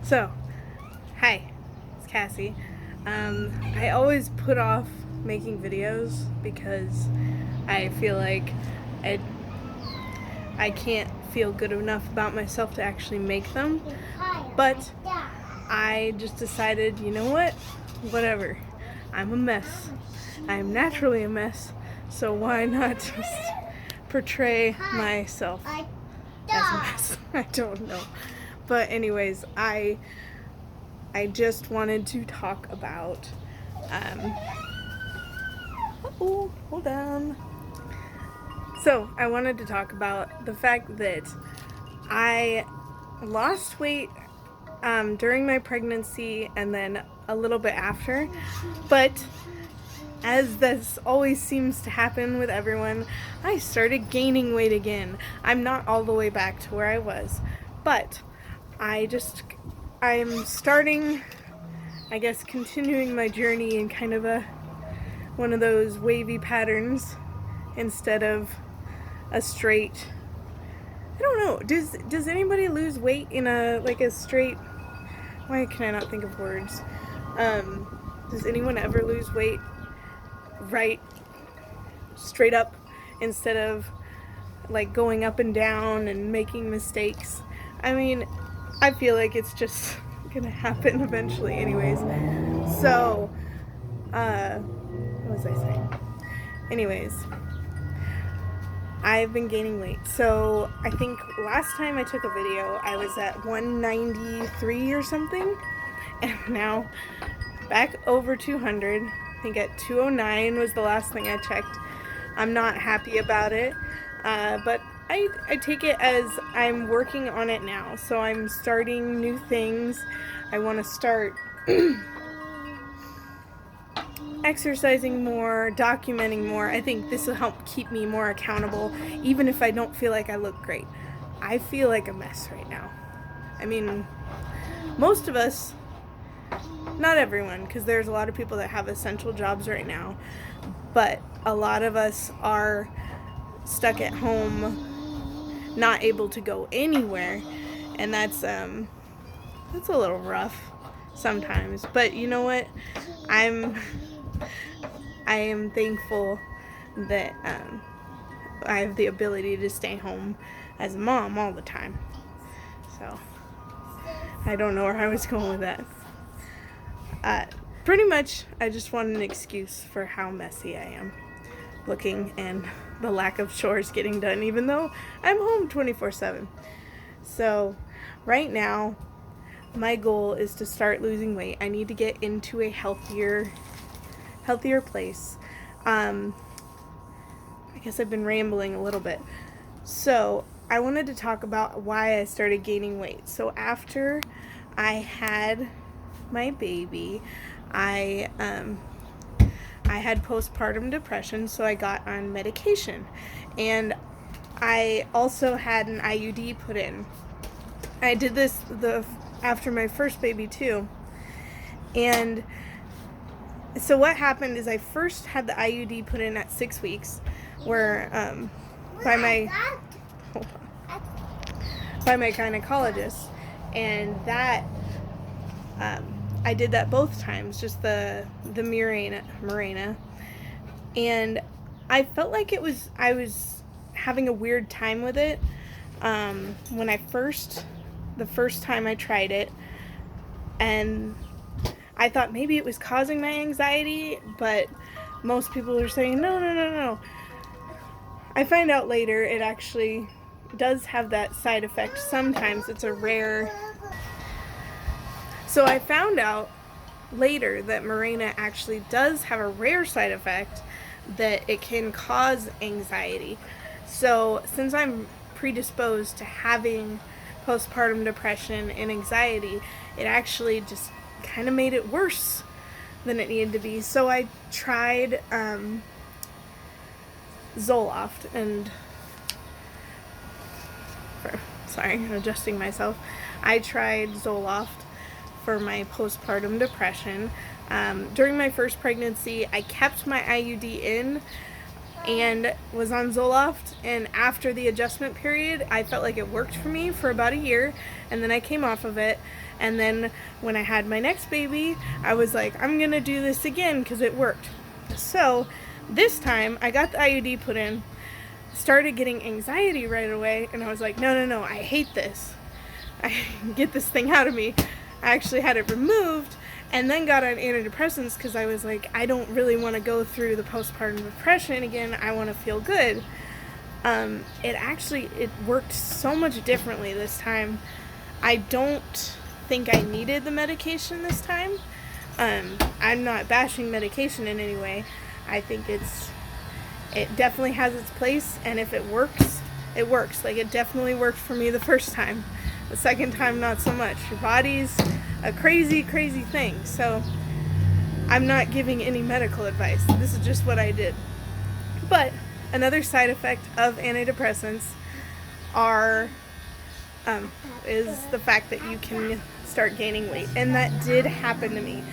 So, hi, it's Cassie. I always put off making videos because I feel like I can't feel good enough about myself to actually make them. But I just decided, you know what? Whatever. I'm a mess. I'm naturally a mess. So why not just portray myself as a mess? I don't know. But anyways, I just wanted to talk about hold on. So I wanted to talk about the fact that I lost weight during my pregnancy and then a little bit after, but as this always seems to happen with everyone, I started gaining weight again. I'm not all the way back to where I was, but I'm starting, I guess, continuing my journey in kind of one of those wavy patterns instead of a straight. I don't know. Does anybody lose weight in a straight? Why can I not think of words? Does anyone ever lose weight right straight up instead of like going up and down and making mistakes? I mean, I feel like it's just gonna happen eventually anyways. So what was I saying? Anyways, I've been gaining weight. So I think last time I took a video I was at 193 or something, and now back over 200. I think at 209 was the last thing I checked. I'm not happy about it, but I take it as I'm working on it now. So I'm starting new things. I want to start exercising more, documenting more. I think this will help keep me more accountable, even if I don't feel like I look great. I feel like a mess right now. I mean, most of us, not everyone, because there's a lot of people that have essential jobs right now, but a lot of us are stuck at home, not able to go anywhere, and that's a little rough sometimes. But you know what? I am thankful that I have the ability to stay home as a mom all the time. So I don't know where I was going with that. Pretty much, I just want an excuse for how messy I am looking and the lack of chores getting done, even though I'm home 24/7. So right now, my goal is to start losing weight. I need to get into a healthier place. I guess I've been rambling a little bit. So I wanted to talk about why I started gaining weight. So after I had my baby, I had postpartum depression, so I got on medication, and I also had an IUD put in. I did this after my first baby too, and so what happened is I first had the IUD put in at 6 weeks, where by my gynecologist, and that I did that both times, just the Mirena, and I felt like I was having a weird time with it when the first time I tried it, and I thought maybe it was causing my anxiety, but most people are saying no. I find out later it actually does have that side effect. Sometimes it's a rare. So I found out later that Mirena actually does have a rare side effect, that it can cause anxiety. So since I'm predisposed to having postpartum depression and anxiety, it actually just kind of made it worse than it needed to be. So I tried Zoloft, and I'm adjusting myself. I tried Zoloft for my postpartum depression. During my first pregnancy, I kept my IUD in and was on Zoloft, and after the adjustment period I felt like it worked for me for about a year, and then I came off of it. And then when I had my next baby, I was like, I'm gonna do this again because it worked. So this time I got the IUD put in, started getting anxiety right away, and I was like, no, I hate this. I get this thing out of me. I actually had it removed and then got on antidepressants because I was like, I don't really want to go through the postpartum depression again. I want to feel good. It worked so much differently this time. I don't think I needed the medication this time. I'm not bashing medication in any way. I think it definitely has its place, and if it works, it works. Like, it definitely worked for me the first time. The second time, not so much. Your body's a crazy, crazy thing. So I'm not giving any medical advice. This is just what I did. But another side effect of antidepressants is the fact that you can start gaining weight. And that did happen to me.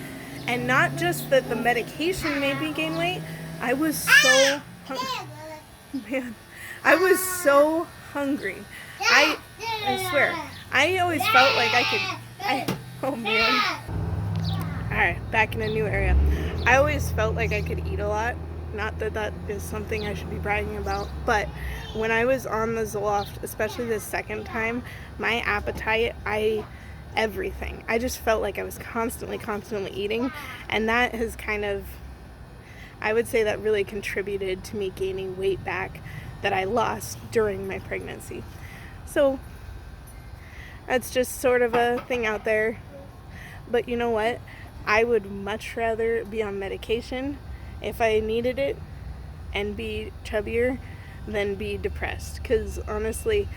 And not just that the medication made me gain weight. I was so hungry. I was so hungry. I swear, I always felt like oh man. Alright, back in a new area. I always felt like I could eat a lot. Not that that is something I should be bragging about, but when I was on the Zoloft, especially the second time, my appetite, everything. I just felt like I was constantly eating, and that has kind of, I would say that really contributed to me gaining weight back that I lost during my pregnancy. So that's just sort of a thing out there. But you know what? I would much rather be on medication if I needed it and be chubbier than be depressed. Because honestly,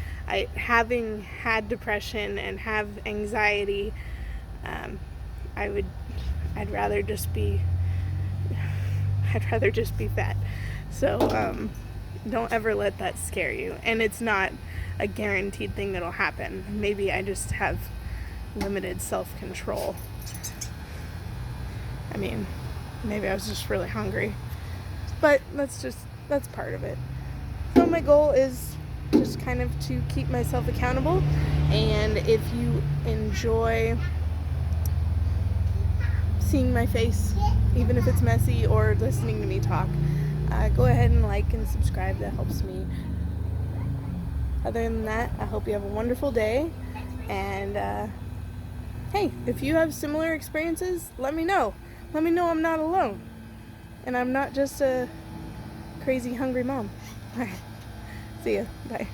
having had depression and have anxiety, I'd rather just be fat. So don't ever let that scare you. And it's not a guaranteed thing that'll happen. Maybe I just have limited self-control. I mean, maybe I was just really hungry. But that's part of it. So my goal is just kind of to keep myself accountable. And if you enjoy seeing my face, even if it's messy, or listening to me talk, go ahead and like and subscribe. That helps me. Other than that, I hope you have a wonderful day. And hey, if you have similar experiences, let me know. Let me know I'm not alone. And I'm not just a crazy hungry mom. All right. See ya. Bye.